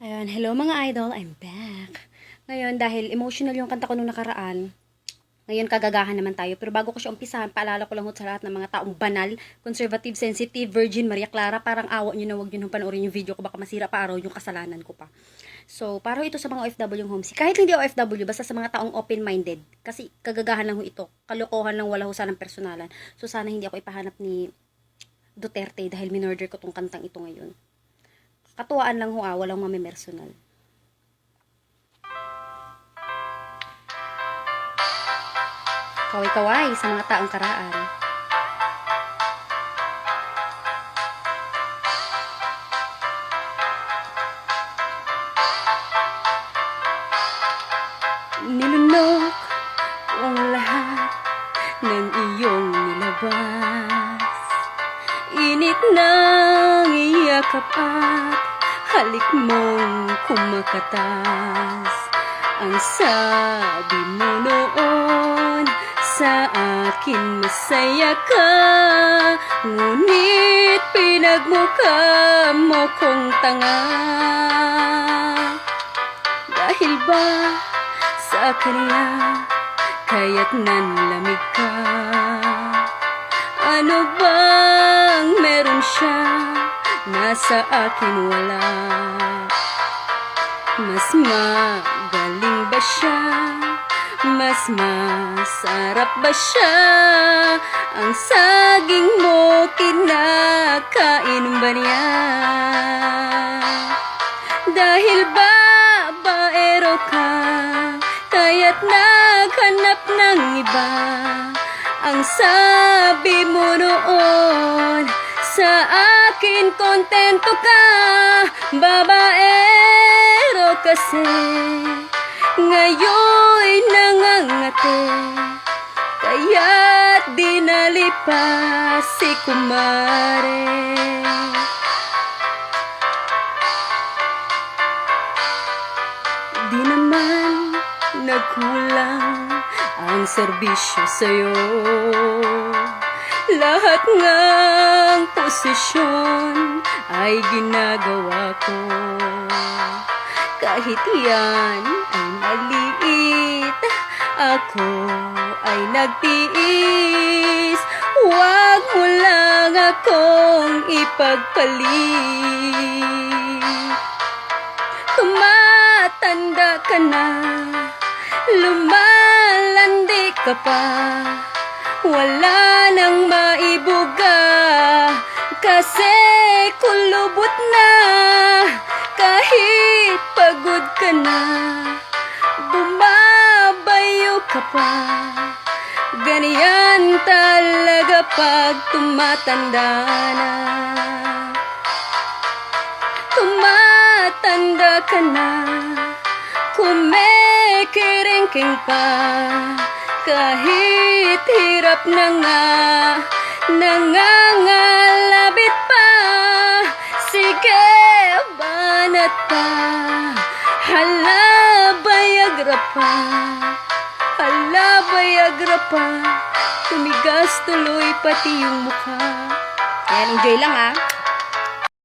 Ayan, hello mga idol, I'm back. Ngayon, dahil emotional yung kanta ko nung nakaraan, ngayon kagagahan naman tayo. Pero bago ko siya umpisahan, paalala ko lang sa lahat ng mga taong banal, conservative, sensitive, virgin, Maria Clara, parang awa nyo na wag nyo nang panoorin yung video ko, baka masira pa araw yung kasalanan ko pa. So, para ito sa mga OFW yung homesick. Kahit hindi OFW, basta sa mga taong open-minded. Kasi kagagahan lang ho ito. Kalokohan lang, wala ho sanang personalan. So, sana hindi ako ipahanap ni Duterte dahil minorder ko tong kantang ito ngayon. Katuwaan lang ho walang mamimersonal. Kaway-kaway sa mga taong karaan. Nilunok ang lahat ng iyong nilabas. Init ng iyakap at halik mong kumakatas. Ang sabi mo noon sa akin masaya ka, ngunit pinagmukha mo kong tanga. Dahil ba sa kanya kaya't nanlamig ka? Ano bang meron siya na sa akin wala? Mas magaling ba siya? Mas masarap ba siya? Ang saging mo kinakain ba niya? Dahil ba baero ka kaya't naghanap ng iba? Ang sabi mo noon sa akin kontento ka, babaero kasi ngayon nangangate, kaya't dinali pa si kumare. Di naman nagkulang ang serbisyo sa'yo, lahat ng posisyon ay ginagawa ko. Kahit yan ay maliit, ako ay nagtiis. Huwag mo lang akong ipagpalit. Tumatanda ka na, lumalandi ka pa, wala nang maibuga kasi kulubot na. Kahit pagod ka na, bumabayo ka pa. Ganyan talaga pag tumatanda na. Tumatanda ka na, kumikiringking pa, kahit hirap na nga, nangangalabit pa. Sige, banat pa, halabayagra pa, halabayagra pa, tumigas tuloy pati yung mukha. Ayan, enjoy lang